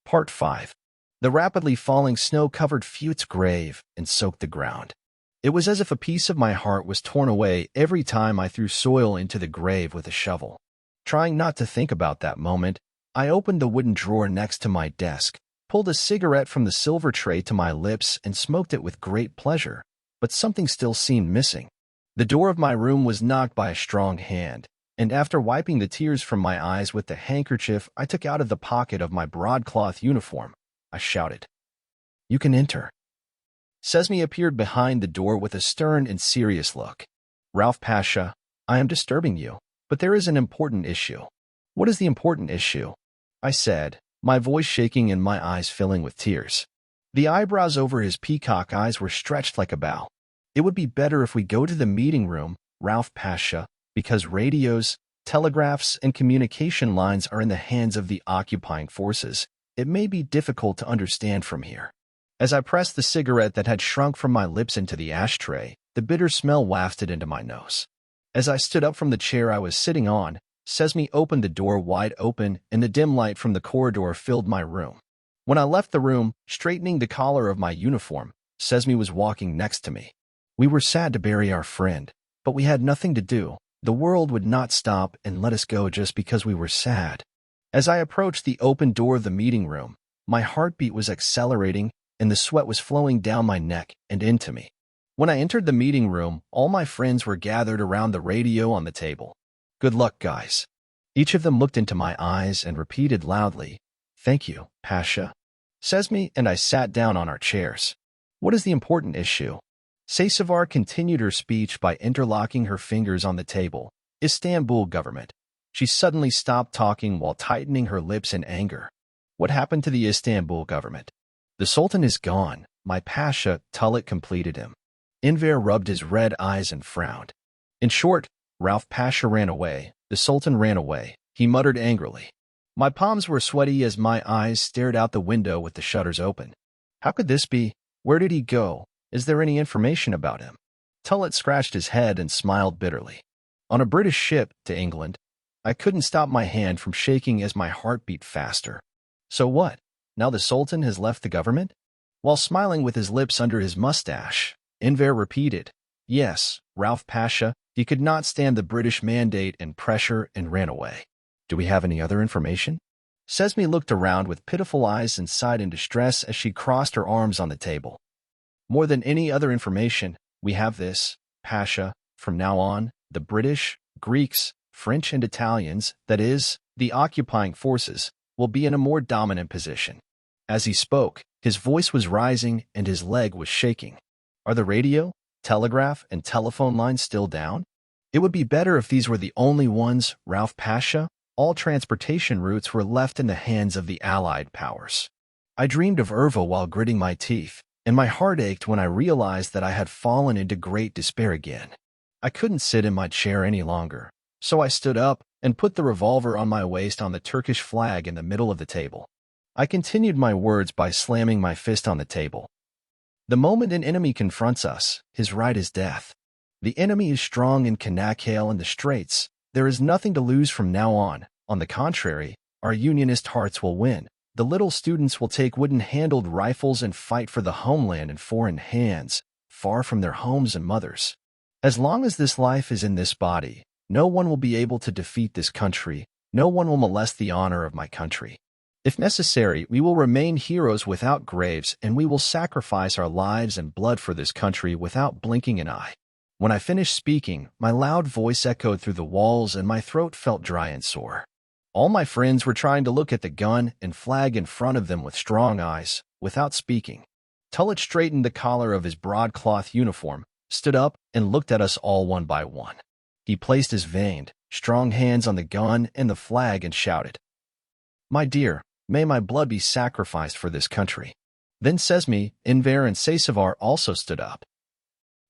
Part 5. The rapidly falling snow covered Fute's grave and soaked the ground. It was as if a piece of my heart was torn away every time I threw soil into the grave with a shovel. Trying not to think about that moment, I opened the wooden drawer next to my desk, pulled a cigarette from the silver tray to my lips and smoked it with great pleasure, but something still seemed missing. The door of my room was knocked by a strong hand, and after wiping the tears from my eyes with the handkerchief I took out of the pocket of my broadcloth uniform, I shouted, "You can enter." Sesme appeared behind the door with a stern and serious look. "Rauf Pasha, I am disturbing you, but there is an important issue." "What is the important issue?" I said, my voice shaking and my eyes filling with tears. The eyebrows over his peacock eyes were stretched like a bow. "It would be better if we go to the meeting room, Rauf Pasha, because radios, telegraphs, and communication lines are in the hands of the occupying forces. It may be difficult to understand from here." As I pressed the cigarette that had shrunk from my lips into the ashtray, the bitter smell wafted into my nose. As I stood up from the chair I was sitting on, Sesme opened the door wide open and the dim light from the corridor filled my room. When I left the room, straightening the collar of my uniform, Sesme was walking next to me. "We were sad to bury our friend, but we had nothing to do. The world would not stop and let us go just because we were sad." As I approached the open door of the meeting room, my heartbeat was accelerating and the sweat was flowing down my neck and into me. When I entered the meeting room, all my friends were gathered around the radio on the table. "Good luck, guys." Each of them looked into my eyes and repeated loudly, "Thank you, Pasha." Sesme and I sat down on our chairs. "What is the important issue?" Seysevar continued her speech by interlocking her fingers on the table. "Istanbul government." She suddenly stopped talking while tightening her lips in anger. "What happened to the Istanbul government?" "The Sultan is gone, my Pasha," Tulit completed him. Enver rubbed his red eyes and frowned. "In short, Rauf Pasha ran away. The Sultan ran away," he muttered angrily. My palms were sweaty as my eyes stared out the window with the shutters open. "How could this be? Where did he go? Is there any information about him?" Tulit scratched his head and smiled bitterly. "On a British ship to England." I couldn't stop my hand from shaking as my heart beat faster. "So what? Now the Sultan has left the government?" While smiling with his lips under his mustache, Enver repeated, "Yes, Rauf Pasha, he could not stand the British mandate and pressure and ran away." "Do we have any other information?" Sesme looked around with pitiful eyes and sighed in distress as she crossed her arms on the table. "More than any other information, we have this, Pasha. From now on, the British, Greeks, French, and Italians, that is, the occupying forces, will be in a more dominant position." As he spoke, his voice was rising and his leg was shaking. "Are the radio, telegraph, and telephone lines still down?" "It would be better if these were the only ones, Rauf Pasha. All transportation routes were left in the hands of the Allied powers." I dreamed of Erva while gritting my teeth, and my heart ached when I realized that I had fallen into great despair again. I couldn't sit in my chair any longer, so I stood up and put the revolver on my waist on the Turkish flag in the middle of the table. I continued my words by slamming my fist on the table. "The moment an enemy confronts us, his right is death. The enemy is strong in Kanakhale and the Straits. There is nothing to lose from now on. On the contrary, our Unionist hearts will win. The little students will take wooden-handled rifles and fight for the homeland in foreign hands, far from their homes and mothers. As long as this life is in this body, no one will be able to defeat this country. No one will molest the honor of my country. If necessary, we will remain heroes without graves, and we will sacrifice our lives and blood for this country without blinking an eye." When I finished speaking, my loud voice echoed through the walls and my throat felt dry and sore. All my friends were trying to look at the gun and flag in front of them with strong eyes, without speaking. Tulit straightened the collar of his broadcloth uniform, stood up, and looked at us all one by one. He placed his veined, strong hands on the gun and the flag and shouted, "My dear, may my blood be sacrificed for this country." Then Sesme, Enver, and Seysevar also stood up.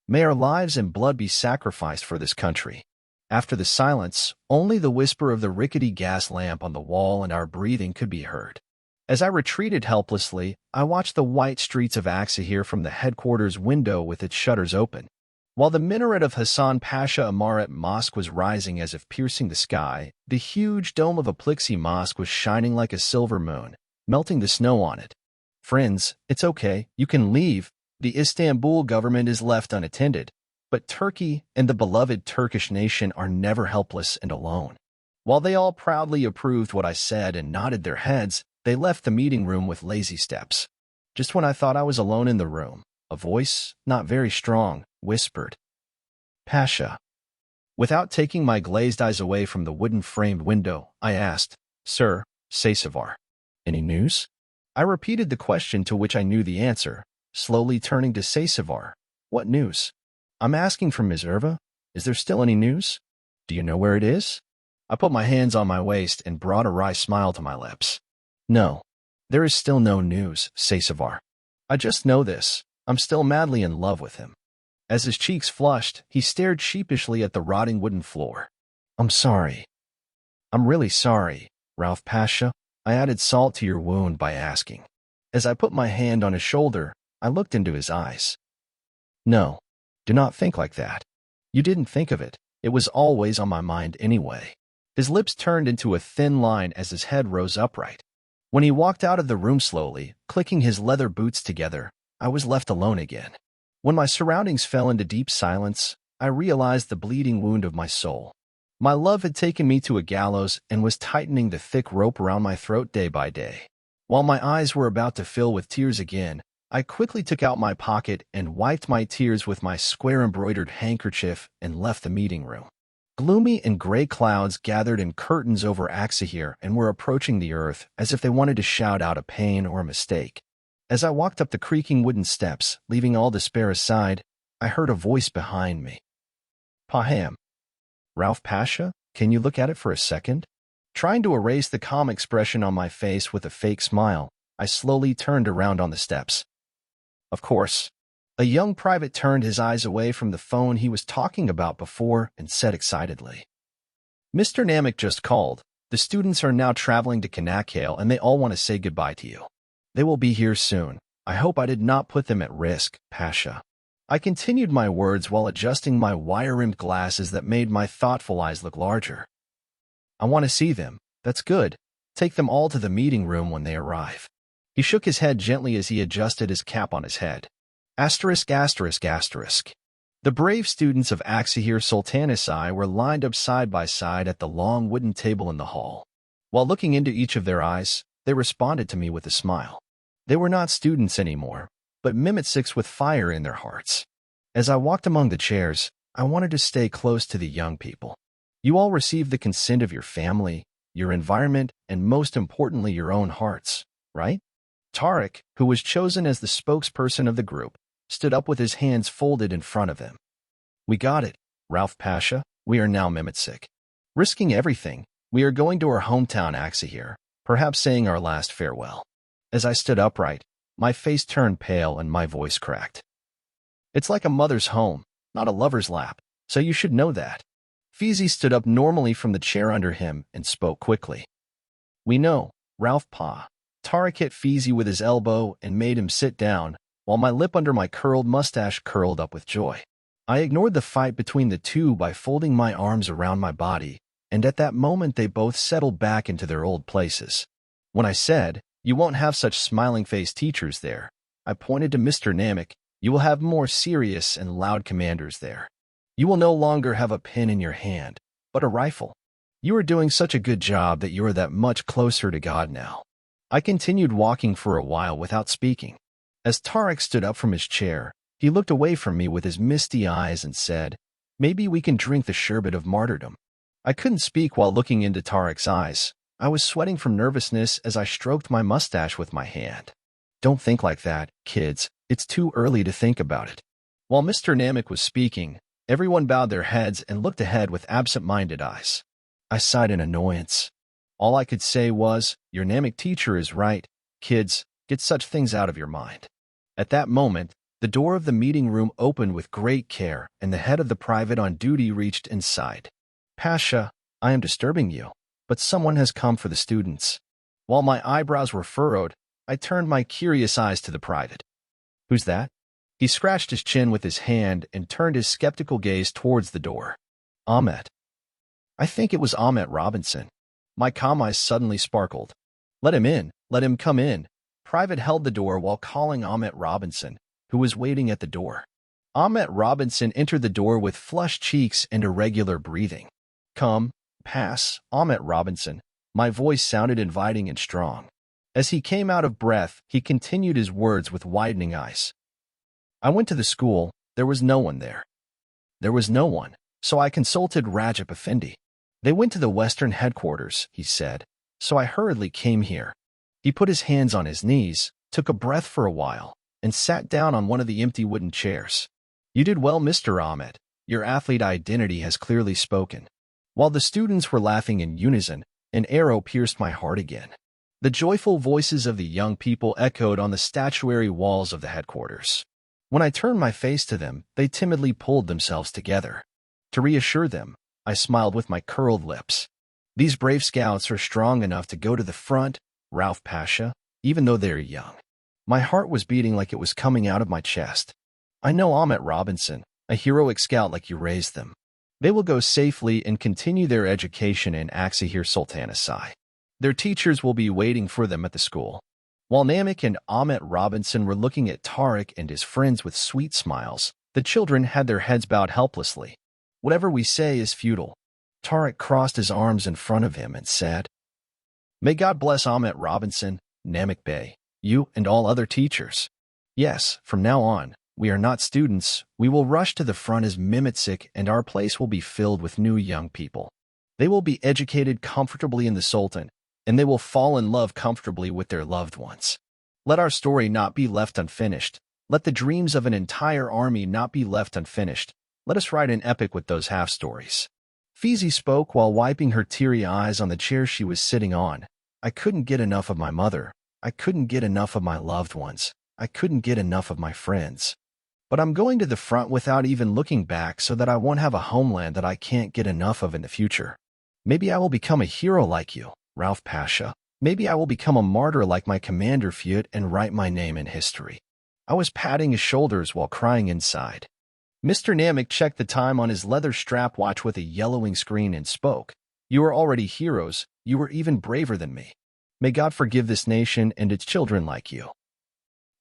"May our lives and blood be sacrificed for this country." After the silence, only the whisper of the rickety gas lamp on the wall and our breathing could be heard. As I retreated helplessly, I watched the white streets of Aksahir from the headquarters window with its shutters open. While the minaret of Hassan Pasha Amaret Mosque was rising as if piercing the sky, the huge dome of Aplixi Mosque was shining like a silver moon, melting the snow on it. Friends, it's okay, you can leave. The Istanbul government is left unattended, but Turkey and the beloved Turkish nation are never helpless and alone. While they all proudly approved what I said and nodded their heads, they left the meeting room with lazy steps. Just when I thought I was alone in the room, a voice, not very strong, whispered, "Pasha." Without taking my glazed eyes away from the wooden-framed window, I asked, "Sir, Saysavar, any news?" I repeated the question to which I knew the answer, slowly turning to Saysavar. "What news?" "I'm asking for Ms. Erva. Is there still any news? Do you know where it is?" I put my hands on my waist and brought a wry smile to my lips. "No, there is still no news, Saysavar. I just know this. I'm still madly in love with him." As his cheeks flushed, he stared sheepishly at the rotting wooden floor. "I'm sorry. I'm really sorry, Ralph Pasha." I added salt to your wound by asking. As I put my hand on his shoulder, I looked into his eyes. "No, do not think like that. You didn't think of it. It was always on my mind anyway." His lips turned into a thin line as his head rose upright. When he walked out of the room slowly, clicking his leather boots together, I was left alone again. When my surroundings fell into deep silence, I realized the bleeding wound of my soul. My love had taken me to a gallows and was tightening the thick rope around my throat day by day. While my eyes were about to fill with tears again, I quickly took out my pocket and wiped my tears with my square-embroidered handkerchief and left the meeting room. Gloomy and gray clouds gathered in curtains over Aksahir and were approaching the earth as if they wanted to shout out a pain or a mistake. As I walked up the creaking wooden steps, leaving all despair aside, I heard a voice behind me. "Paham. Ralph Pasha, can you look at it for a second?" Trying to erase the calm expression on my face with a fake smile, I slowly turned around on the steps. Of course. A young private turned his eyes away from the phone he was talking about before and said excitedly, "Mr. Namek just called. The students are now traveling to Kanakhale and they all want to say goodbye to you. They will be here soon. I hope I did not put them at risk, Pasha." I continued my words while adjusting my wire-rimmed glasses that made my thoughtful eyes look larger. "I want to see them. That's good. Take them all to the meeting room when they arrive." He shook his head gently as he adjusted his cap on his head. Asterisk, asterisk, asterisk. The brave students of Aksahir Sultanisi were lined up side by side at the long wooden table in the hall. While looking into each of their eyes, they responded to me with a smile. They were not students anymore, but mimitsiks with fire in their hearts. As I walked among the chairs, I wanted to stay close to the young people. You all received the consent of your family, your environment, and most importantly, your own hearts, right? Tariq, who was chosen as the spokesperson of the group, stood up with his hands folded in front of him. "We got it, Ralph Pasha. We are now Mimitsik. Risking everything, we are going to our hometown Aksahir, perhaps saying our last farewell." As I stood upright, my face turned pale and my voice cracked. "It's like a mother's home, not a lover's lap, so you should know that." Fizi stood up normally from the chair under him and spoke quickly. "We know, Ralph Pa." Tariq hit Fizi with his elbow and made him sit down, while my lip under my curled mustache curled up with joy. I ignored the fight between the two by folding my arms around my body, and at that moment they both settled back into their old places. When I said, "You won't have such smiling-faced teachers there," I pointed to Mr. Namek. "You will have more serious and loud commanders there. You will no longer have a pen in your hand, but a rifle. You are doing such a good job that you are that much closer to God now." I continued walking for a while without speaking. As Tariq stood up from his chair, he looked away from me with his misty eyes and said, "Maybe we can drink the sherbet of martyrdom." I couldn't speak while looking into Tariq's eyes. I was sweating from nervousness as I stroked my mustache with my hand. "Don't think like that, kids. It's too early to think about it." While Mr. Namek was speaking, everyone bowed their heads and looked ahead with absent-minded eyes. I sighed in annoyance. All I could say was, "Your Namek teacher is right. Kids, get such things out of your mind." At that moment, the door of the meeting room opened with great care, and the head of the private on duty reached inside. "Pasha, I am disturbing you, but someone has come for the students." While my eyebrows were furrowed, I turned my curious eyes to the private. "Who's that?" He scratched his chin with his hand and turned his skeptical gaze towards the door. "Ahmet." I think it was Ahmet Robinson. My calm eyes suddenly sparkled. "Let him in. Let him come in. Private held the door while calling Ahmet Robinson, who was waiting at the door. Ahmet Robinson entered the door with flushed cheeks and irregular breathing. Come, pass, Ahmet Robinson. My voice sounded inviting and strong. As he came out of breath, he continued his words with widening eyes. I went to the school. There was no one there. There was no one, so I consulted Rajab Effendi. They went to the Western headquarters, he said, so I hurriedly came here. He put his hands on his knees, took a breath for a while, and sat down on one of the empty wooden chairs. You did well, Mr. Ahmet. Your athlete identity has clearly spoken. While the students were laughing in unison, an arrow pierced my heart again. The joyful voices of the young people echoed on the statuary walls of the headquarters. When I turned my face to them, they timidly pulled themselves together. To reassure them, I smiled with my curled lips. These brave scouts are strong enough to go to the front, Rauf Pasha, even though they're young. My heart was beating like it was coming out of my chest. I know Ahmet Robinson, a heroic scout like you raised them. They will go safely and continue their education in Aksahir Sultanasai. Their teachers will be waiting for them at the school. While Namik and Ahmet Robinson were looking at Tariq and his friends with sweet smiles, the children had their heads bowed helplessly. Whatever we say is futile. Tariq crossed his arms in front of him and said, May God bless Ahmet Robinson, Namik Bey, you and all other teachers. Yes, from now on, we are not students. We will rush to the front as Mimitsik, and our place will be filled with new young people. They will be educated comfortably in the Sultan, and they will fall in love comfortably with their loved ones. Let our story not be left unfinished. Let the dreams of an entire army not be left unfinished. Let us write an epic with those half-stories. Fizi spoke while wiping her teary eyes on the chair she was sitting on. I couldn't get enough of my mother. I couldn't get enough of my loved ones. I couldn't get enough of my friends. But I'm going to the front without even looking back so that I won't have a homeland that I can't get enough of in the future. Maybe I will become a hero like you, Rauf Pasha. Maybe I will become a martyr like my commander Fiat and write my name in history. I was patting his shoulders while crying inside. Mr. Namik checked the time on his leather strap watch with a yellowing screen and spoke. You are already heroes. You were even braver than me. May God forgive this nation and its children like you.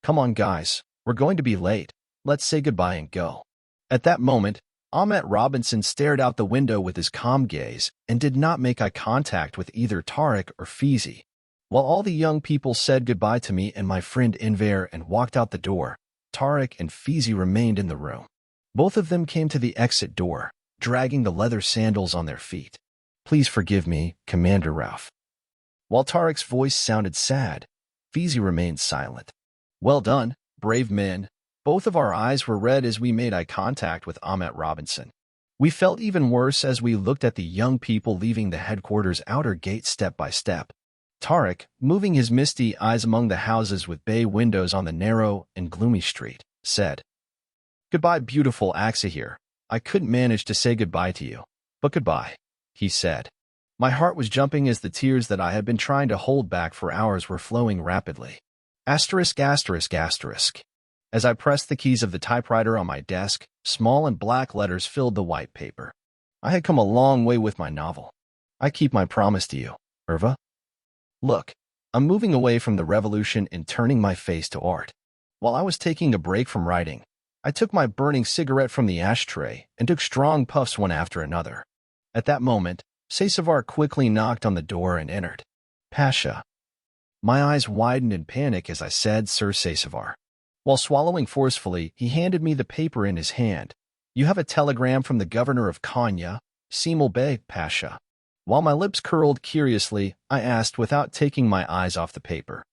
Come on, guys. We're going to be late. Let's say goodbye and go. At that moment, Ahmet Robinson stared out the window with his calm gaze and did not make eye contact with either Tariq or Fizi. While all the young people said goodbye to me and my friend Enver and walked out the door, Tariq and Fizi remained in the room. Both of them came to the exit door, dragging the leather sandals on their feet. Please forgive me, Commander Rauf. While Tariq's voice sounded sad, Fizi remained silent. Well done, brave men. Both of our eyes were red as we made eye contact with Ahmet Robinson. We felt even worse as we looked at the young people leaving the headquarters outer gate step by step. Tariq, moving his misty eyes among the houses with bay windows on the narrow and gloomy street, said, Goodbye, beautiful Aksahir. I couldn't manage to say goodbye to you. But goodbye, he said. My heart was jumping as the tears that I had been trying to hold back for hours were flowing rapidly. Asterisk, asterisk, asterisk. As I pressed the keys of the typewriter on my desk, small and black letters filled the white paper. I had come a long way with my novel. I keep my promise to you, Irva. Look, I'm moving away from the revolution and turning my face to art. While I was taking a break from writing, I took my burning cigarette from the ashtray and took strong puffs one after another. At that moment, Saysavar quickly knocked on the door and entered. Pasha. My eyes widened in panic as I said, Sir Saysavar. While swallowing forcefully, he handed me the paper in his hand. You have a telegram from the governor of Konya, Semil Bey, Pasha. While my lips curled curiously, I asked without taking my eyes off the paper.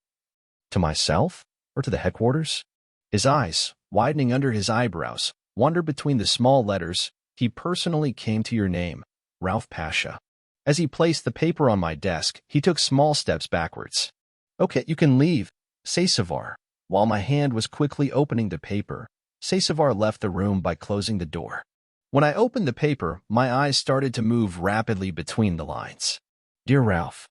To myself? Or to the headquarters? His eyes, widening under his eyebrows, wandered between the small letters. He personally came to your name, Rauf Pasha. As he placed the paper on my desk, he took small steps backwards. Okay, you can leave, Saysavar. While my hand was quickly opening the paper, Saysavar left the room by closing the door. When I opened the paper, my eyes started to move rapidly between the lines. Dear Rauf,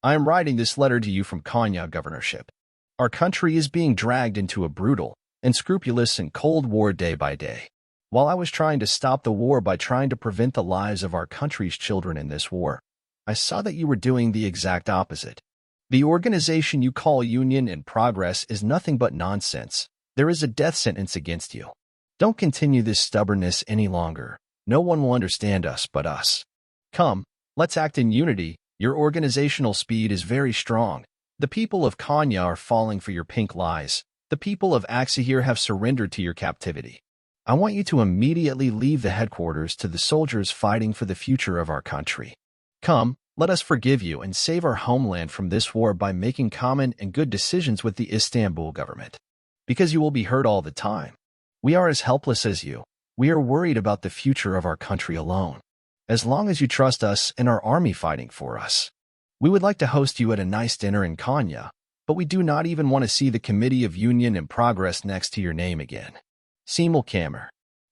I am writing this letter to you from Konya governorship. Our country is being dragged into a brutal and scrupulous and cold war day by day. While I was trying to stop the war by trying to prevent the lives of our country's children in this war, I saw that you were doing the exact opposite. The organization you call Union in Progress is nothing but nonsense. There is a death sentence against you. Don't continue this stubbornness any longer. No one will understand us but us. Come, let's act in unity. Your organizational speed is very strong. The people of Kanya are falling for your pink lies. The people of Axahir have surrendered to your captivity. I want you to immediately leave the headquarters to the soldiers fighting for the future of our country. Come, let us forgive you and save our homeland from this war by making common and good decisions with the Istanbul government. Because you will be hurt all the time. We are as helpless as you. We are worried about the future of our country alone. As long as you trust us and our army fighting for us. We would like to host you at a nice dinner in Konya, but we do not even want to see the Committee of Union in Progress next to your name again. Simul Kamer,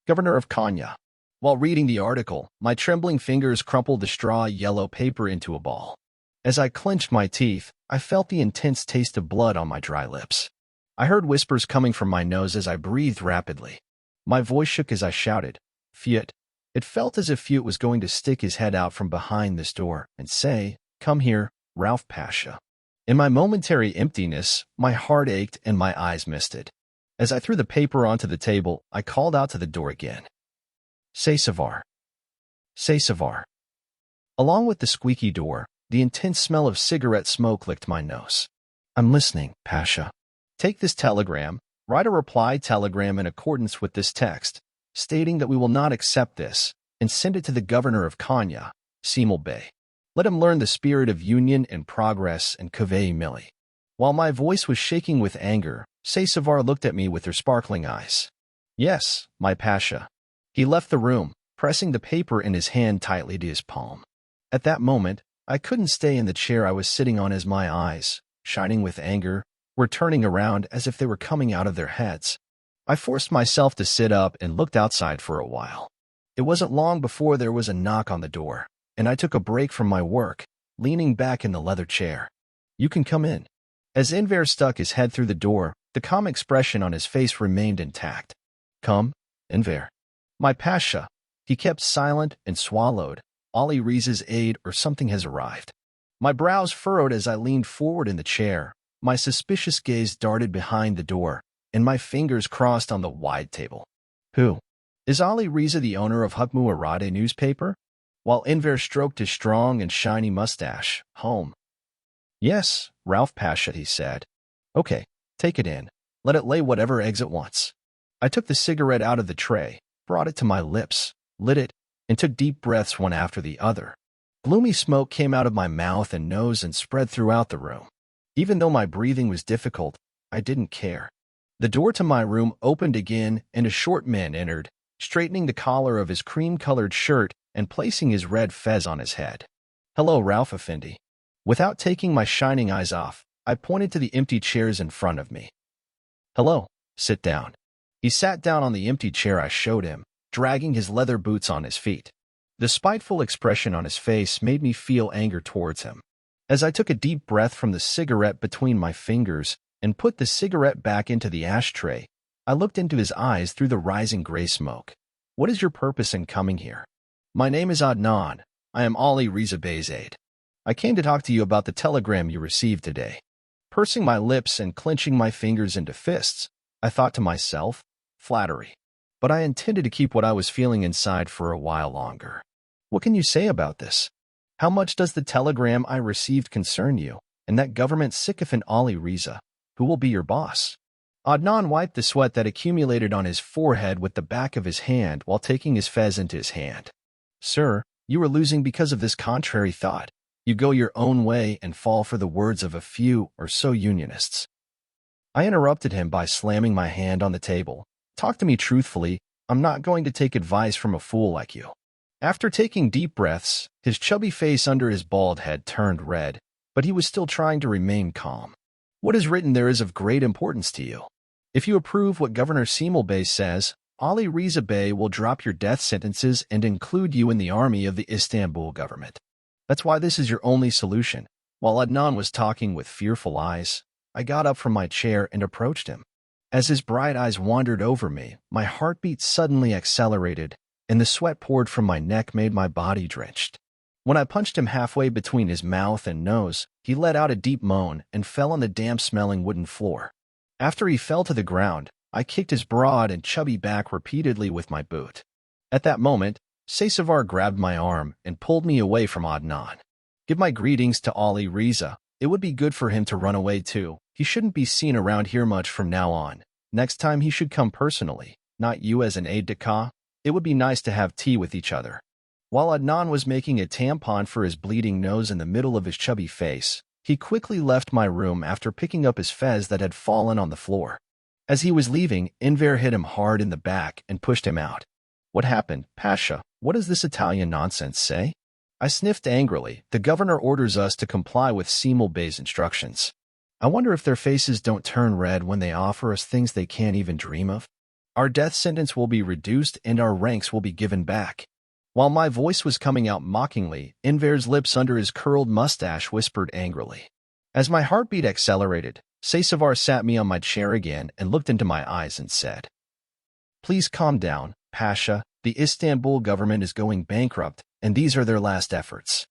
Governor of Konya. While reading the article, my trembling fingers crumpled the straw yellow paper into a ball. As I clenched my teeth, I felt the intense taste of blood on my dry lips. I heard whispers coming from my nose as I breathed rapidly. My voice shook as I shouted, "Fiat." It felt as if Fiat was going to stick his head out from behind this door and say, "Come here, Ralph Pasha." In my momentary emptiness, my heart ached and my eyes misted. As I threw the paper onto the table, I called out to the door again. Say Savar. Say Savar. Along with the squeaky door, the intense smell of cigarette smoke licked my nose. I'm listening, Pasha. Take this telegram, write a reply telegram in accordance with this text, stating that we will not accept this, and send it to the governor of Konya, Simul Bey. Let him learn the spirit of union and progress and Kaveh Milli. While my voice was shaking with anger, Saysavar looked at me with her sparkling eyes. Yes, my Pasha. He left the room, pressing the paper in his hand tightly to his palm. At that moment, I couldn't stay in the chair I was sitting on as my eyes, shining with anger, were turning around as if they were coming out of their heads. I forced myself to sit up and looked outside for a while. It wasn't long before there was a knock on the door, and I took a break from my work, leaning back in the leather chair. You can come in. As Enver stuck his head through the door, the calm expression on his face remained intact. Come, Enver. My Pasha. He kept silent and swallowed. Ali Riza's aide or something has arrived. My brows furrowed as I leaned forward in the chair. My suspicious gaze darted behind the door, and my fingers crossed on the wide table. Who? Is Ali Riza the owner of Hukmu Arade newspaper? While Enver stroked his strong and shiny mustache, home. Yes, Ralph Pasha, he said. Okay, take it in. Let it lay whatever eggs it wants. I took the cigarette out of the tray, brought it to my lips, lit it, and took deep breaths one after the other. Gloomy smoke came out of my mouth and nose and spread throughout the room. Even though my breathing was difficult, I didn't care. The door to my room opened again and a short man entered, straightening the collar of his cream-colored shirt and placing his red fez on his head. Hello, Ralph Effendi. Without taking my shining eyes off, I pointed to the empty chairs in front of me. Hello, sit down. He sat down on the empty chair I showed him, dragging his leather boots on his feet. The spiteful expression on his face made me feel anger towards him. As I took a deep breath from the cigarette between my fingers and put the cigarette back into the ashtray, I looked into his eyes through the rising gray smoke. What is your purpose in coming here? My name is Adnan. I am Ali Riza Bey's aide. I came to talk to you about the telegram you received today. Pursing my lips and clenching my fingers into fists, I thought to myself, flattery. But I intended to keep what I was feeling inside for a while longer. What can you say about this? How much does the telegram I received concern you, and that government sycophant Ali Riza, who will be your boss? Adnan wiped the sweat that accumulated on his forehead with the back of his hand while taking his fez into his hand. Sir, you are losing because of this contrary thought. You go your own way and fall for the words of a few or so unionists. I interrupted him by slamming my hand on the table. Talk to me truthfully. I'm not going to take advice from a fool like you. After taking deep breaths, his chubby face under his bald head turned red, but he was still trying to remain calm. What is written there is of great importance to you. If you approve what Governor Simul Bey says, Ali Riza Bey will drop your death sentences and include you in the army of the Istanbul government. That's why this is your only solution. While Adnan was talking with fearful eyes, I got up from my chair and approached him. As his bright eyes wandered over me, my heartbeat suddenly accelerated, and the sweat poured from my neck made my body drenched. When I punched him halfway between his mouth and nose, he let out a deep moan and fell on the damp-smelling wooden floor. After he fell to the ground, I kicked his broad and chubby back repeatedly with my boot. At that moment, Saysavar grabbed my arm and pulled me away from Adnan. Give my greetings to Ali Riza. It would be good for him to run away too. He shouldn't be seen around here much from now on. Next time he should come personally, not you as an aide-de-camp. It would be nice to have tea with each other. While Adnan was making a tampon for his bleeding nose in the middle of his chubby face, he quickly left my room after picking up his fez that had fallen on the floor. As he was leaving, Enver hit him hard in the back and pushed him out. What happened, Pasha? What does this Italian nonsense say? I sniffed angrily. The governor orders us to comply with Semel Bey's instructions. I wonder if their faces don't turn red when they offer us things they can't even dream of. Our death sentence will be reduced and our ranks will be given back. While my voice was coming out mockingly, Enver's lips under his curled mustache whispered angrily. As my heartbeat accelerated, Saysavar sat me on my chair again and looked into my eyes and said, "Please calm down, Pasha. The Istanbul government is going bankrupt, and these are their last efforts."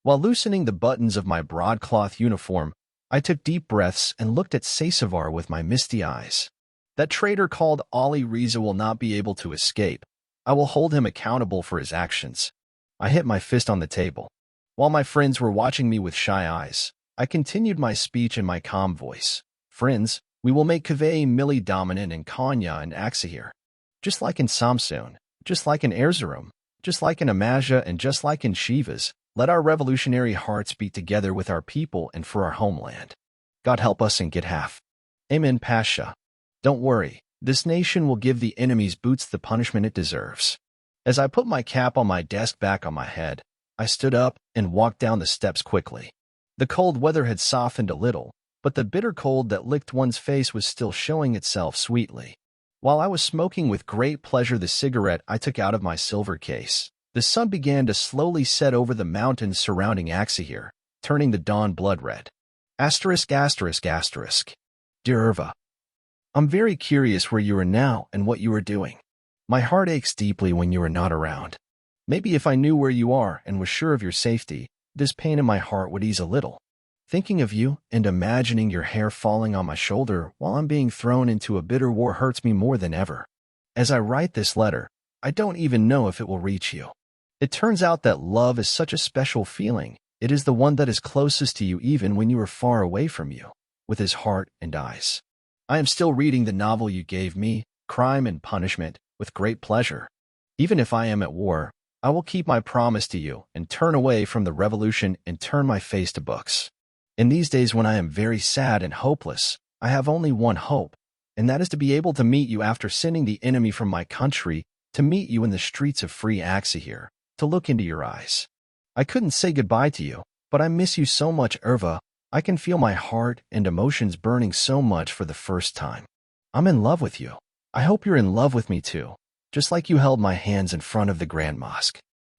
While loosening the buttons of my broadcloth uniform, I took deep breaths and looked at Saysavar with my misty eyes. That traitor called Ali Riza will not be able to escape. I will hold him accountable for his actions. I hit my fist on the table. While my friends were watching me with shy eyes, I continued my speech in my calm voice. Friends, we will make Kaveh Milli dominant in Konya and Aksahir. Just like in Samsun, just like in Erzurum, just like in Amasya and just like in Shivas, let our revolutionary hearts beat together with our people and for our homeland. God help us and get half. Amen, Pasha. Don't worry, this nation will give the enemy's boots the punishment it deserves. As I put my cap on my desk back on my head, I stood up and walked down the steps quickly. The cold weather had softened a little, but the bitter cold that licked one's face was still showing itself sweetly. While I was smoking with great pleasure the cigarette I took out of my silver case, the sun began to slowly set over the mountains surrounding Aksahir, turning the dawn blood red. Asterisk, asterisk, asterisk. Dear Irva, I'm very curious where you are now and what you are doing. My heart aches deeply when you are not around. Maybe if I knew where you are and was sure of your safety, this pain in my heart would ease a little. Thinking of you and imagining your hair falling on my shoulder while I'm being thrown into a bitter war hurts me more than ever. As I write this letter, I don't even know if it will reach you. It turns out that love is such a special feeling. It is the one that is closest to you even when you are far away from you, with his heart and eyes. I am still reading the novel you gave me, Crime and Punishment, with great pleasure. Even if I am at war, I will keep my promise to you and turn away from the revolution and turn my face to books. In these days when I am very sad and hopeless, I have only one hope, and that is to be able to meet you after sending the enemy from my country, to meet you in the streets of free Aksahir, to look into your eyes. I couldn't say goodbye to you, but I miss you so much, Irva. I can feel my heart and emotions burning so much for the first time. I'm in love with you. I hope you're in love with me too, just like you held my hands in front of the Grand Mosque.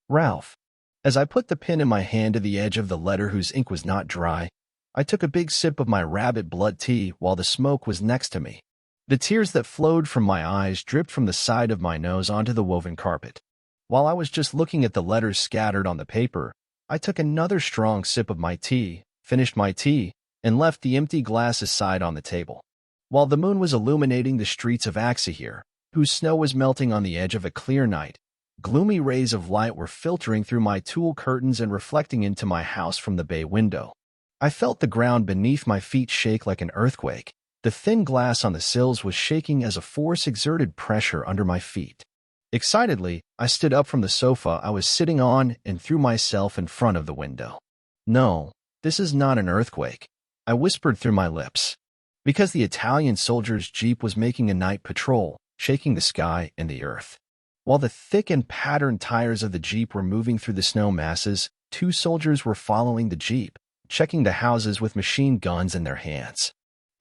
Ralph. As I put the pen in my hand to the edge of the letter whose ink was not dry, I took a big sip of my rabbit blood tea while the smoke was next to me. The tears that flowed from my eyes dripped from the side of my nose onto the woven carpet. While I was just looking at the letters scattered on the paper, I took another strong sip of my tea, finished my tea, and left the empty glass aside on the table. While the moon was illuminating the streets of Aksahir, whose snow was melting on the edge of a clear night, gloomy rays of light were filtering through my tulle curtains and reflecting into my house from the bay window. I felt the ground beneath my feet shake like an earthquake. The thin glass on the sills was shaking as a force exerted pressure under my feet. Excitedly, I stood up from the sofa I was sitting on and threw myself in front of the window. No, this is not an earthquake, I whispered through my lips. Because the Italian soldier's jeep was making a night patrol, shaking the sky and the earth. While the thick and patterned tires of the jeep were moving through the snow masses, 2 soldiers were following the jeep, checking the houses with machine guns in their hands.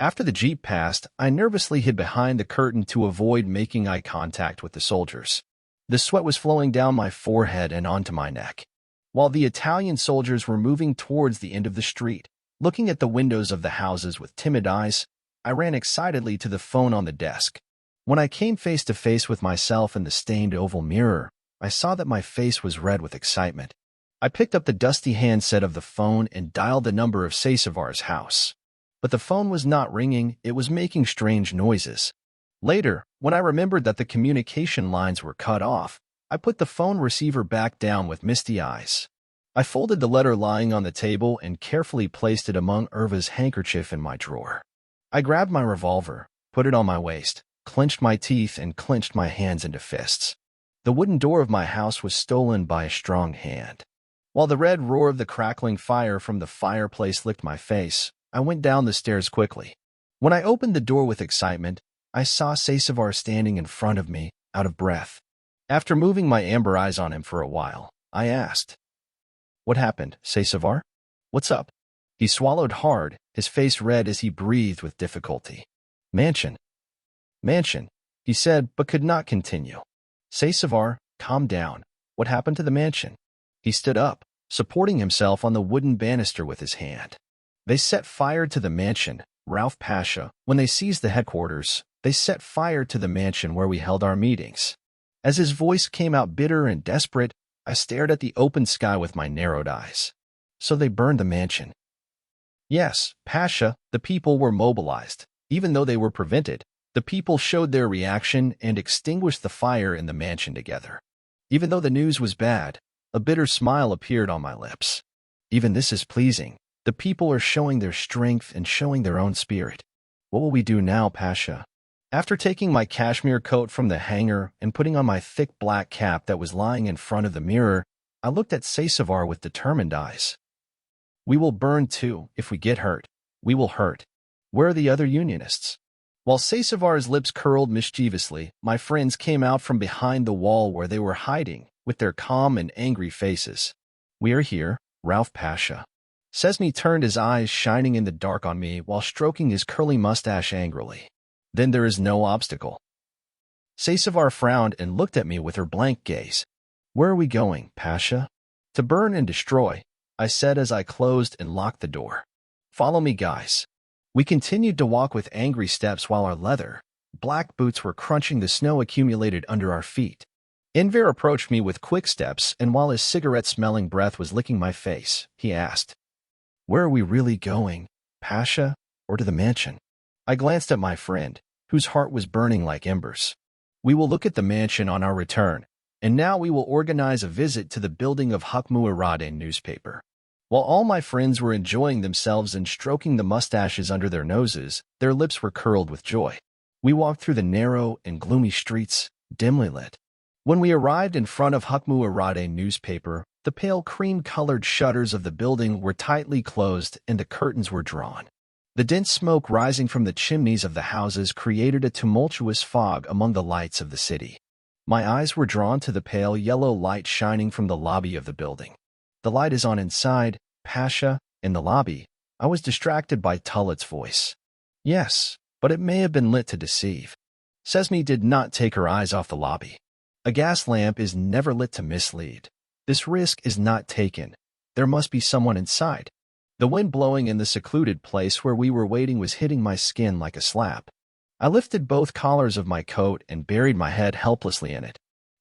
After the jeep passed, I nervously hid behind the curtain to avoid making eye contact with the soldiers. The sweat was flowing down my forehead and onto my neck. While the Italian soldiers were moving towards the end of the street, looking at the windows of the houses with timid eyes, I ran excitedly to the phone on the desk. When I came face to face with myself in the stained oval mirror, I saw that my face was red with excitement. I picked up the dusty handset of the phone and dialed the number of Sasevar's house. But the phone was not ringing, it was making strange noises. Later, when I remembered that the communication lines were cut off, I put the phone receiver back down with misty eyes. I folded the letter lying on the table and carefully placed it among Irva's handkerchief in my drawer. I grabbed my revolver, put it on my waist, clenched my teeth and clenched my hands into fists. The wooden door of my house was stolen by a strong hand. While the red roar of the crackling fire from the fireplace licked my face, I went down the stairs quickly. When I opened the door with excitement, I saw Sasevar standing in front of me, out of breath. After moving my amber eyes on him for a while, I asked, "What happened, Sasevar? What's up?" He swallowed hard, his face red as he breathed with difficulty. Mansion, he said, but could not continue. Sasevar, calm down. What happened to the mansion? He stood up, supporting himself on the wooden banister with his hand. They set fire to the mansion, Ralph Pasha. When they seized the headquarters, they set fire to the mansion where we held our meetings. As his voice came out bitter and desperate, I stared at the open sky with my narrowed eyes. So they burned the mansion. Yes, Pasha, the people were mobilized. Even though they were prevented, the people showed their reaction and extinguished the fire in the mansion together. Even though the news was bad, a bitter smile appeared on my lips. Even this is pleasing. The people are showing their strength and showing their own spirit. What will we do now, Pasha? After taking my cashmere coat from the hanger and putting on my thick black cap that was lying in front of the mirror, I looked at Sasevar with determined eyes. We will burn too. If we get hurt, we will hurt. Where are the other Unionists? While Sasevar's lips curled mischievously, my friends came out from behind the wall where they were hiding, with their calm and angry faces. We are here, Ralph Pasha. Sesme turned his eyes shining in the dark on me while stroking his curly mustache angrily. Then there is no obstacle. Sasevar frowned and looked at me with her blank gaze. Where are we going, Pasha? To burn and destroy, I said as I closed and locked the door. Follow me, guys. We continued to walk with angry steps while our leather, black boots were crunching the snow accumulated under our feet. Enver approached me with quick steps, and while his cigarette-smelling breath was licking my face, he asked, "Where are we really going, Pasha, or to the mansion?" I glanced at my friend, whose heart was burning like embers. We will look at the mansion on our return, and now we will organize a visit to the building of Hukmuarade newspaper. While all my friends were enjoying themselves and stroking the mustaches under their noses, their lips were curled with joy. We walked through the narrow and gloomy streets, dimly lit. When we arrived in front of Hukmuarade newspaper, the pale cream-colored shutters of the building were tightly closed and the curtains were drawn. The dense smoke rising from the chimneys of the houses created a tumultuous fog among the lights of the city. My eyes were drawn to the pale yellow light shining from the lobby of the building. The light is on inside, Pasha, in the lobby. I was distracted by Tullet's voice. Yes, but it may have been lit to deceive. Sesme did not take her eyes off the lobby. A gas lamp is never lit to mislead. This risk is not taken. There must be someone inside. The wind blowing in the secluded place where we were waiting was hitting my skin like a slap. I lifted both collars of my coat and buried my head helplessly in it.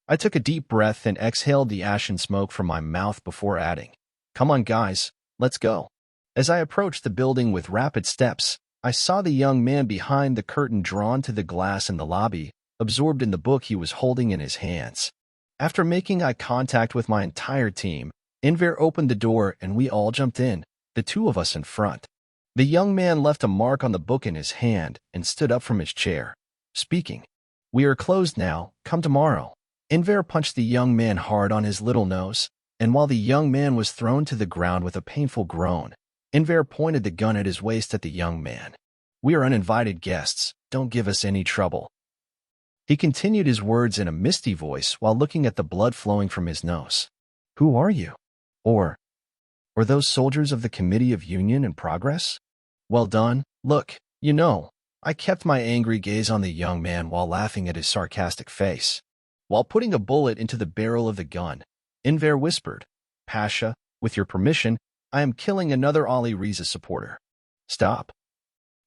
I took a deep breath and exhaled the ashen smoke from my mouth before adding, "Come on, guys, let's go." As I approached the building with rapid steps, I saw the young man behind the curtain drawn to the glass in the lobby, absorbed in the book he was holding in his hands. After making eye contact with my entire team, Enver opened the door and we all jumped in, the two of us in front. The young man left a mark on the book in his hand and stood up from his chair, speaking. "We are closed now, come tomorrow." Enver punched the young man hard on his little nose, and while the young man was thrown to the ground with a painful groan, Enver pointed the gun at his waist at the young man. "We are uninvited guests, don't give us any trouble." He continued his words in a misty voice while looking at the blood flowing from his nose. "Who are you? Or those soldiers of the Committee of Union and Progress? Well done. Look, you know." I kept my angry gaze on the young man while laughing at his sarcastic face. While putting a bullet into the barrel of the gun, Enver whispered, "Pasha, with your permission, I am killing another Ali Riza supporter." Stop.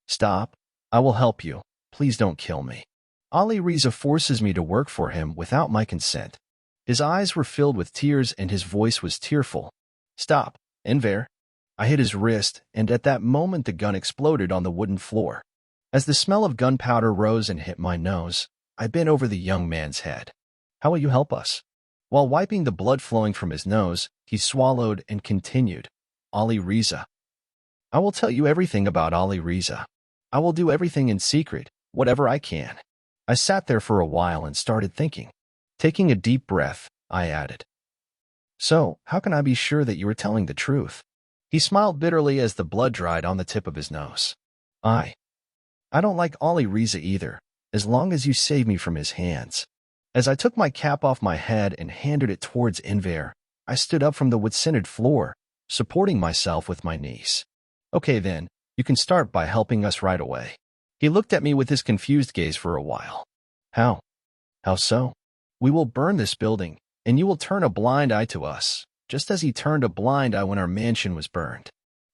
Stop. I will help you. Please don't kill me. Ali Riza forces me to work for him without my consent. His eyes were filled with tears and his voice was tearful. Stop, Enver. I hit his wrist, and at that moment the gun exploded on the wooden floor. As the smell of gunpowder rose and hit my nose, I bent over the young man's head. How will you help us? While wiping the blood flowing from his nose, he swallowed and continued. Ali Riza. I will tell you everything about Ali Riza. I will do everything in secret, whatever I can. I sat there for a while and started thinking. Taking a deep breath, I added, So, how can I be sure that you are telling the truth? He smiled bitterly as the blood dried on the tip of his nose. I don't like Ali Riza either, as long as you save me from his hands. As I took my cap off my head and handed it towards Enver, I stood up from the wood-scented floor, supporting myself with my knees. Okay then, you can start by helping us right away. He looked at me with his confused gaze for a while. How? How so? We will burn this building, and you will turn a blind eye to us, just as he turned a blind eye when our mansion was burned.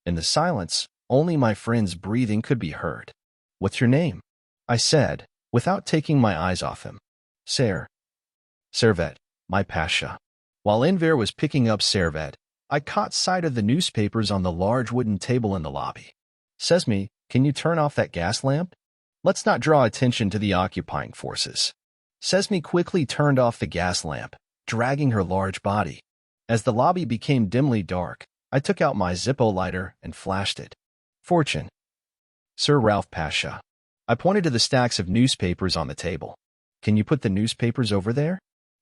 In the silence, only my friend's breathing could be heard. What's your name? I said, without taking my eyes off him. Servet, my Pasha. While Enver was picking up Servet, I caught sight of the newspapers on the large wooden table in the lobby. Sesme, can you turn off that gas lamp? Let's not draw attention to the occupying forces. Sesme quickly turned off the gas lamp, dragging her large body. As the lobby became dimly dark, I took out my Zippo lighter and flashed it. Fortune. Sir Ralph Pasha. I pointed to the stacks of newspapers on the table. Can you put the newspapers over there?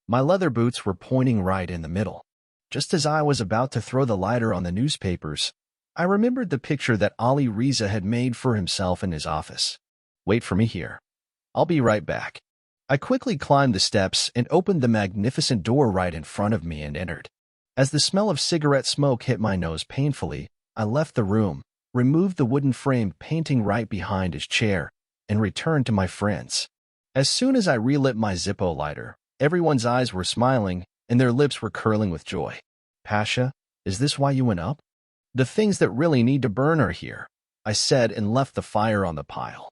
My leather boots were pointing right in the middle. Just as I was about to throw the lighter on the newspapers, I remembered the picture that Ali Riza had made for himself in his office. Wait for me here. I'll be right back. I quickly climbed the steps and opened the magnificent door right in front of me and entered. As the smell of cigarette smoke hit my nose painfully, I left the room, removed the wooden frame painting right behind his chair, and returned to my friends. As soon as I relit my Zippo lighter, everyone's eyes were smiling and their lips were curling with joy. Pasha, is this why you went up? The things that really need to burn are here, I said and left the fire on the pile.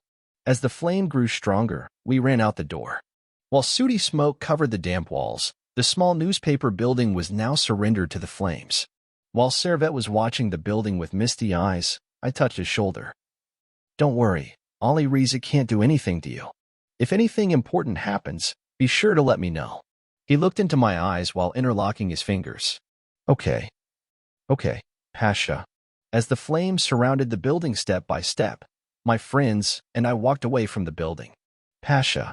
As the flame grew stronger, we ran out the door. While sooty smoke covered the damp walls, the small newspaper building was now surrendered to the flames. While Servet was watching the building with misty eyes, I touched his shoulder. Don't worry, Ali Riza can't do anything to you. If anything important happens, be sure to let me know. He looked into my eyes while interlocking his fingers. Okay, Pasha. As the flames surrounded the building step by step, my friends and I walked away from the building. Pasha.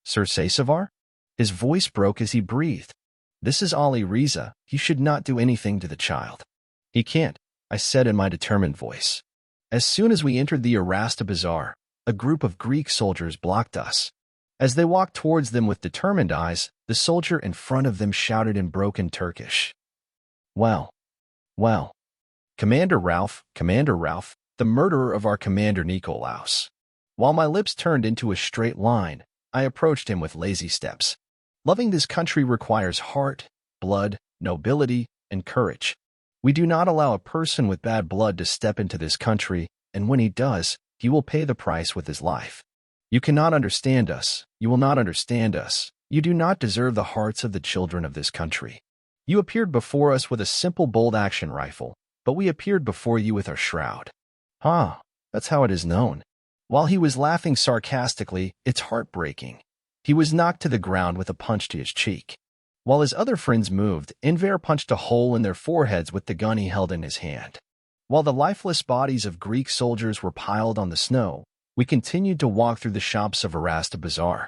Sir Sasavar? His voice broke as he breathed. This is Ali Riza. He should not do anything to the child. He can't, I said in my determined voice. As soon as we entered the Arasta Bazaar, a group of Greek soldiers blocked us. As they walked towards them with determined eyes, the soldier in front of them shouted in broken Turkish. Well. Commander Ralph, the murderer of our Commander Nikolaus. While my lips turned into a straight line, I approached him with lazy steps. Loving this country requires heart, blood, nobility, and courage. We do not allow a person with bad blood to step into this country, and when he does, he will pay the price with his life. You cannot understand us. You will not understand us. You do not deserve the hearts of the children of this country. You appeared before us with a simple bolt-action rifle, but we appeared before you with our shroud. That's how it is known. While he was laughing sarcastically, it's heartbreaking. He was knocked to the ground with a punch to his cheek. While his other friends moved, Enver punched a hole in their foreheads with the gun he held in his hand. While the lifeless bodies of Greek soldiers were piled on the snow, we continued to walk through the shops of Arasta Bazaar.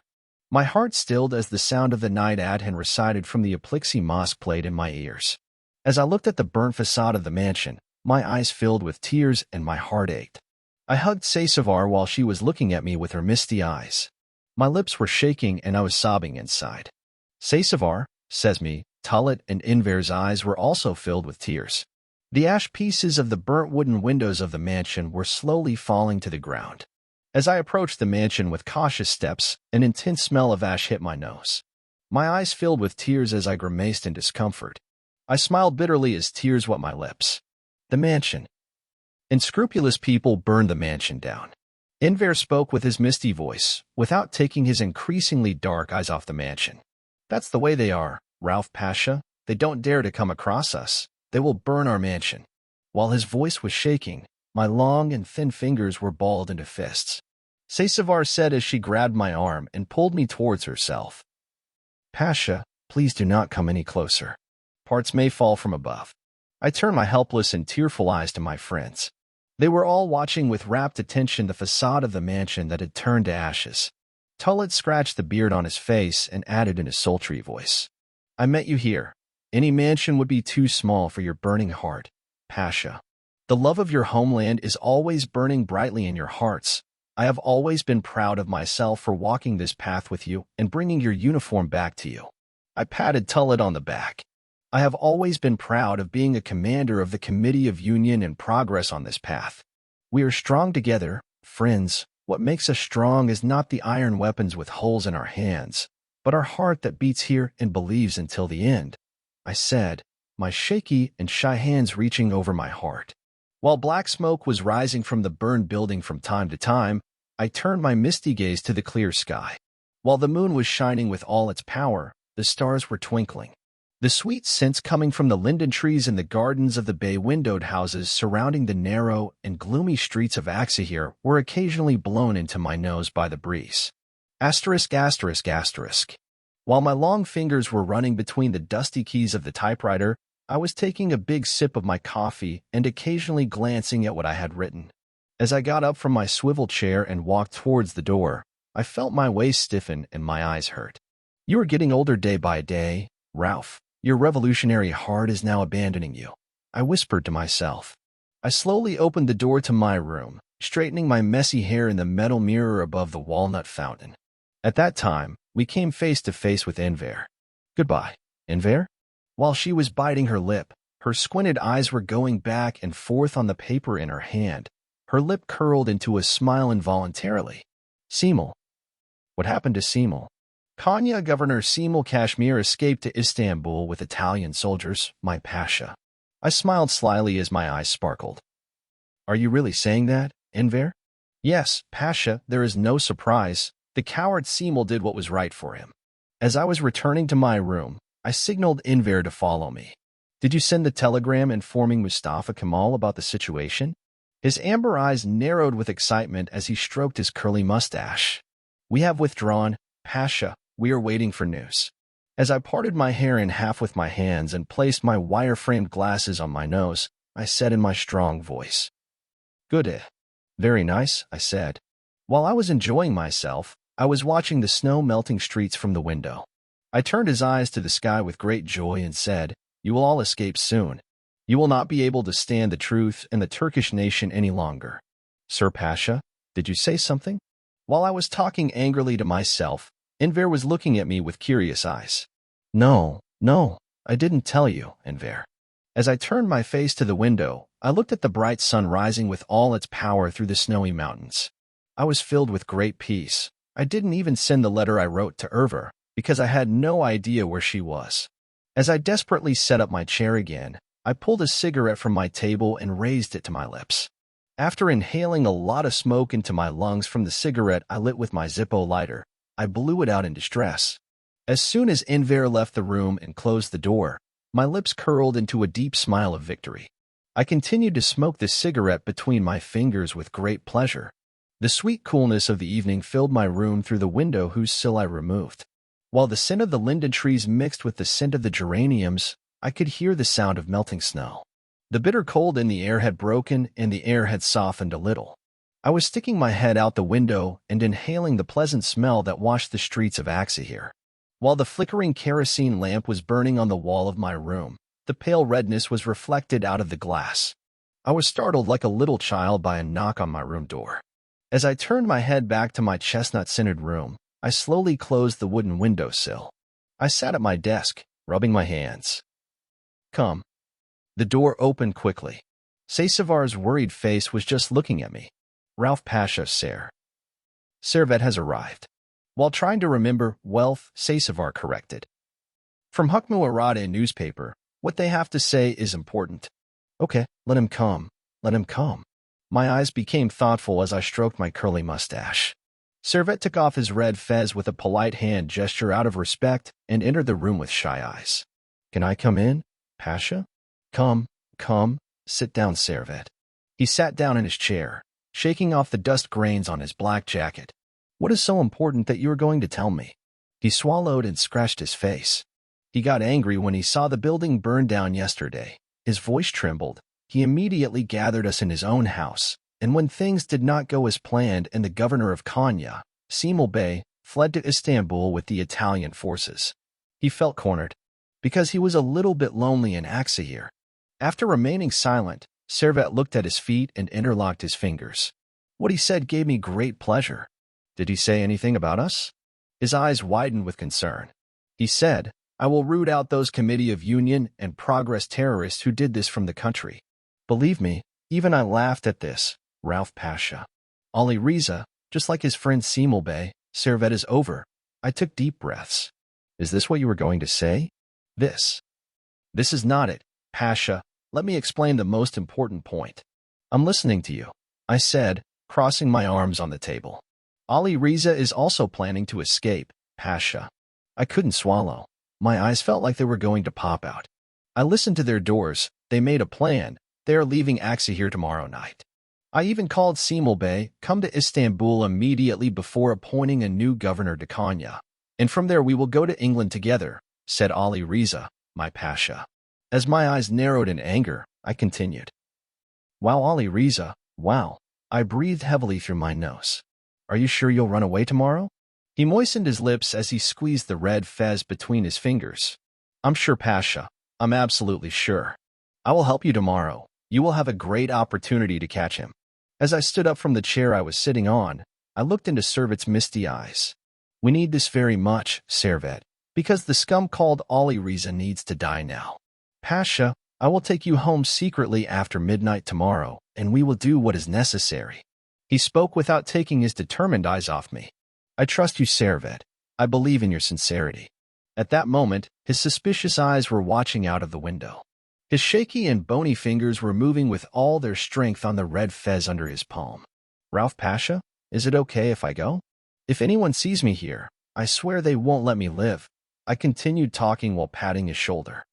My heart stilled as the sound of the night adhan recited from the Aplixi Mosque played in my ears. As I looked at the burnt facade of the mansion, my eyes filled with tears and my heart ached. I hugged Sasavar while she was looking at me with her misty eyes. My lips were shaking and I was sobbing inside. Sasavar, Sesme, Tulit, and Enver's eyes were also filled with tears. The ash pieces of the burnt wooden windows of the mansion were slowly falling to the ground. As I approached the mansion with cautious steps, an intense smell of ash hit my nose. My eyes filled with tears as I grimaced in discomfort. I smiled bitterly as tears wet my lips. The mansion. Unscrupulous people burned the mansion down. Enver spoke with his misty voice, without taking his increasingly dark eyes off the mansion. That's the way they are, Ralph Pasha. They don't dare to come across us. They will burn our mansion." While his voice was shaking, my long and thin fingers were balled into fists. Sasevar said as she grabbed my arm and pulled me towards herself. "Pasha, please do not come any closer. Parts may fall from above." I turned my helpless and tearful eyes to my friends. They were all watching with rapt attention the facade of the mansion that had turned to ashes. Tullett scratched the beard on his face and added in a sultry voice, "I met you here. Any mansion would be too small for your burning heart, Pasha. The love of your homeland is always burning brightly in your hearts. I have always been proud of myself for walking this path with you and bringing your uniform back to you." I patted Tullett on the back. "I have always been proud of being a commander of the Committee of Union and Progress on this path. We are strong together, friends. What makes us strong is not the iron weapons with holes in our hands, but our heart that beats here and believes until the end," I said, my shaky and shy hands reaching over my heart. While black smoke was rising from the burned building from time to time, I turned my misty gaze to the clear sky. While the moon was shining with all its power, the stars were twinkling. The sweet scents coming from the linden trees in the gardens of the bay-windowed houses surrounding the narrow and gloomy streets of Axahir were occasionally blown into my nose by the breeze. Asterisk, asterisk, asterisk. While my long fingers were running between the dusty keys of the typewriter, I was taking a big sip of my coffee and occasionally glancing at what I had written. As I got up from my swivel chair and walked towards the door, I felt my waist stiffen and my eyes hurt. "You are getting older day by day, Ralph. Your revolutionary heart is now abandoning you," I whispered to myself. I slowly opened the door to my room, straightening my messy hair in the metal mirror above the walnut fountain. At that time, we came face to face with Enver. "Goodbye, Enver?" While she was biting her lip, her squinted eyes were going back and forth on the paper in her hand. Her lip curled into a smile involuntarily. "Semel." "What happened to Semel?" "Konya Governor Semel Kashmir escaped to Istanbul with Italian soldiers, my Pasha." I smiled slyly as my eyes sparkled. "Are you really saying that, Enver?" "Yes, Pasha, there is no surprise. The coward Semel did what was right for him." As I was returning to my room, I signaled Enver to follow me. "Did you send the telegram informing Mustafa Kemal about the situation?" His amber eyes narrowed with excitement as he stroked his curly mustache. "We have withdrawn, Pasha. We are waiting for news." As I parted my hair in half with my hands and placed my wire-framed glasses on my nose, I said in my strong voice, "Good. Very nice," I said. While I was enjoying myself, I was watching the snow-melting streets from the window. I turned his eyes to the sky with great joy and said, "You will all escape soon. You will not be able to stand the truth and the Turkish nation any longer." "Sir Pasha, did you say something?" While I was talking angrily to myself, Enver was looking at me with curious eyes. No, I didn't tell you, Enver." As I turned my face to the window, I looked at the bright sun rising with all its power through the snowy mountains. I was filled with great peace. I didn't even send the letter I wrote to Erver, because I had no idea where she was. As I desperately set up my chair again, I pulled a cigarette from my table and raised it to my lips. After inhaling a lot of smoke into my lungs from the cigarette I lit with my Zippo lighter, I blew it out in distress. As soon as Enver left the room and closed the door, my lips curled into a deep smile of victory. I continued to smoke the cigarette between my fingers with great pleasure. The sweet coolness of the evening filled my room through the window whose sill I removed. While the scent of the linden trees mixed with the scent of the geraniums, I could hear the sound of melting snow. The bitter cold in the air had broken and the air had softened a little. I was sticking my head out the window and inhaling the pleasant smell that washed the streets of Axahir. While the flickering kerosene lamp was burning on the wall of my room, the pale redness was reflected out of the glass. I was startled like a little child by a knock on my room door. As I turned my head back to my chestnut-scented room, I slowly closed the wooden windowsill. I sat at my desk, rubbing my hands. "Come." The door opened quickly. Sasevar's worried face was just looking at me. "Ralph Pasha, sir. Servet has arrived." While trying to remember wealth, Sasevar corrected. "From Hukmu Arada newspaper, what they have to say is important." "Okay, let him come. Let him come." My eyes became thoughtful as I stroked my curly mustache. Servet took off his red fez with a polite hand gesture out of respect and entered the room with shy eyes. "Can I come in, Pasha?" Come, come, sit down, Servet. He sat down in his chair, shaking off the dust grains on his black jacket. What is so important that you are going to tell me? He swallowed and scratched his face. He got angry when he saw the building burn down yesterday. His voice trembled. He immediately gathered us in his own house, and when things did not go as planned and the governor of Konya, Semil Bey, fled to Istanbul with the Italian forces. He felt cornered, because he was a little bit lonely in Aksahir. After remaining silent, Servet looked at his feet and interlocked his fingers. What he said gave me great pleasure. Did he say anything about us? His eyes widened with concern. He said, I will root out those Committee of Union and Progress terrorists who did this from the country. Believe me, even I laughed at this, Rauf Pasha. Ali Riza, just like his friend Semil Bey, Servet is over. I took deep breaths. Is this what you were going to say? This is not it, Pasha. Let me explain the most important point. I'm listening to you, I said, crossing my arms on the table. Ali Riza is also planning to escape, Pasha. I couldn't swallow. My eyes felt like they were going to pop out. I listened to their doors. They made a plan. They are leaving Aksahir tomorrow night. I even called Semil Bey, come to Istanbul immediately before appointing a new governor to Konya. And from there we will go to England together, said Ali Riza, my Pasha. As my eyes narrowed in anger, I continued. Wow, Ali Riza, wow. I breathed heavily through my nose. Are you sure you'll run away tomorrow? He moistened his lips as he squeezed the red fez between his fingers. I'm sure, Pasha. I'm absolutely sure. I will help you tomorrow. You will have a great opportunity to catch him. As I stood up from the chair I was sitting on, I looked into Servet's misty eyes. We need this very much, Servet, because the scum called Ali Riza needs to die now. Pasha, I will take you home secretly after midnight tomorrow, and we will do what is necessary. He spoke without taking his determined eyes off me. I trust you, Servet. I believe in your sincerity. At that moment, his suspicious eyes were watching out of the window. His shaky and bony fingers were moving with all their strength on the red fez under his palm. Rauf Pasha, is it okay if I go? If anyone sees me here, I swear they won't let me live. I continued talking while patting his shoulder.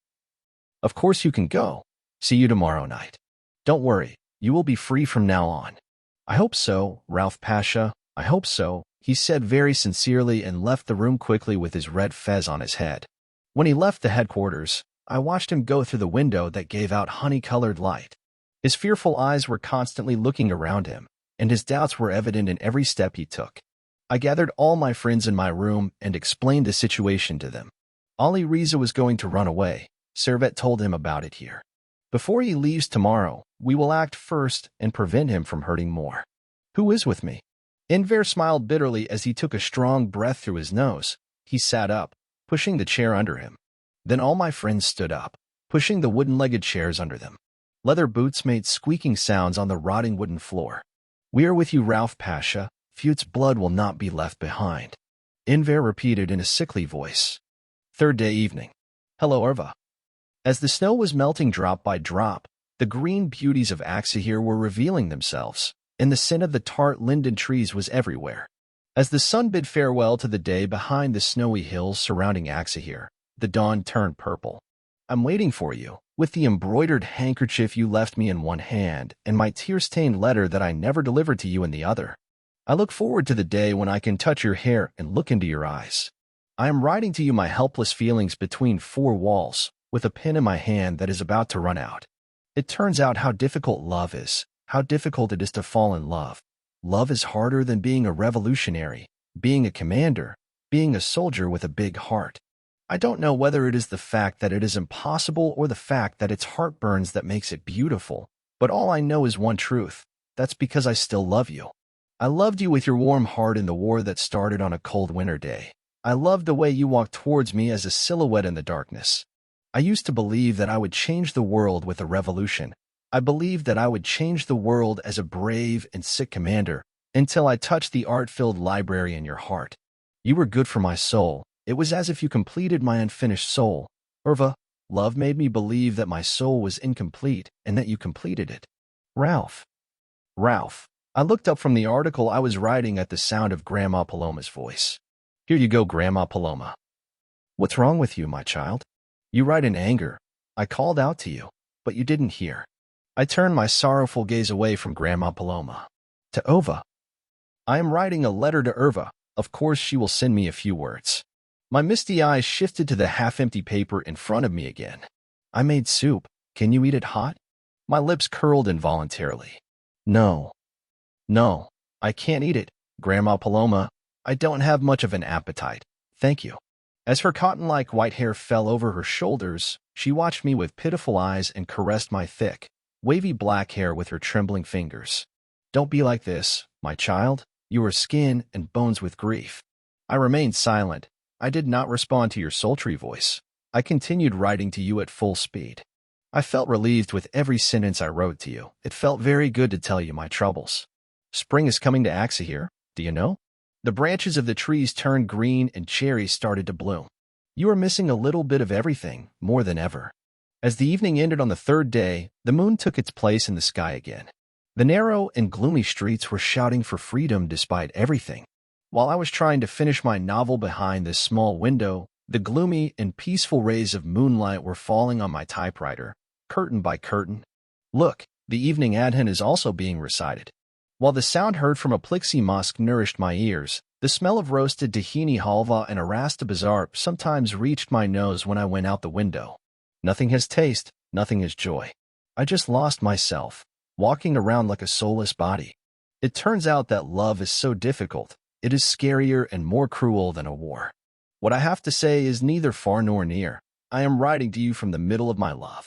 Of course you can go. See you tomorrow night. Don't worry, you will be free from now on. I hope so, Rauf Pasha, I hope so, he said very sincerely and left the room quickly with his red fez on his head. When he left the headquarters, I watched him go through the window that gave out honey-colored light. His fearful eyes were constantly looking around him, and his doubts were evident in every step he took. I gathered all my friends in my room and explained the situation to them. Ali Riza was going to run away. Servet told him about it here. Before he leaves tomorrow, we will act first and prevent him from hurting more. Who is with me? Enver smiled bitterly as he took a strong breath through his nose. He sat up, pushing the chair under him. Then all my friends stood up, pushing the wooden-legged chairs under them. Leather boots made squeaking sounds on the rotting wooden floor. We are with you, Rauf Pasha. Fute's blood will not be left behind. Enver repeated in a sickly voice. Third day evening. Hello, Erva. As the snow was melting drop by drop, the green beauties of Aksahir were revealing themselves, and the scent of the tart linden trees was everywhere. As the sun bid farewell to the day behind the snowy hills surrounding Aksahir, the dawn turned purple. I'm waiting for you, with the embroidered handkerchief you left me in one hand and my tear-stained letter that I never delivered to you in the other. I look forward to the day when I can touch your hair and look into your eyes. I am writing to you my helpless feelings between four walls, with a pen in my hand that is about to run out. It turns out how difficult love is, how difficult it is to fall in love. Love is harder than being a revolutionary, being a commander, being a soldier with a big heart. I don't know whether it is the fact that it is impossible or the fact that it's heartburns that makes it beautiful, but all I know is one truth. That's because I still love you. I loved you with your warm heart in the war that started on a cold winter day. I loved the way you walked towards me as a silhouette in the darkness. I used to believe that I would change the world with a revolution. I believed that I would change the world as a brave and sick commander until I touched the art-filled library in your heart. You were good for my soul. It was as if you completed my unfinished soul. Erva, love made me believe that my soul was incomplete and that you completed it. Rauf. I looked up from the article I was writing at the sound of Grandma Paloma's voice. Here you go, Grandma Paloma. What's wrong with you, my child? You write in anger. I called out to you. but you didn't hear. I turned my sorrowful gaze away from Grandma Paloma. To Ova. I am writing a letter to Irva. Of course she will send me a few words. My misty eyes shifted to the half-empty paper in front of me again. I made soup. Can you eat it hot? My lips curled involuntarily. No. No, I can't eat it, Grandma Paloma. I don't have much of an appetite. Thank you. As her cotton-like white hair fell over her shoulders, she watched me with pitiful eyes and caressed my thick, wavy black hair with her trembling fingers. Don't be like this, my child. You are skin and bones with grief. I remained silent. I did not respond to your sultry voice. I continued writing to you at full speed. I felt relieved with every sentence I wrote to you. It felt very good to tell you my troubles. Spring is coming to Axa here, do you know? The branches of the trees turned green and cherries started to bloom. You are missing a little bit of everything, more than ever. As the evening ended on the third day, the moon took its place in the sky again. The narrow and gloomy streets were shouting for freedom despite everything. While I was trying to finish my novel behind this small window, the gloomy and peaceful rays of moonlight were falling on my typewriter, curtain by curtain. Look, the evening adhan is also being recited. While the sound heard from a Plixie mosque nourished my ears, the smell of roasted tahini halva and arasta bazar sometimes reached my nose when I went out the window. Nothing has taste, nothing has joy. I just lost myself, walking around like a soulless body. It turns out that love is so difficult. It is scarier and more cruel than a war. What I have to say is neither far nor near. I am writing to you from the middle of my love.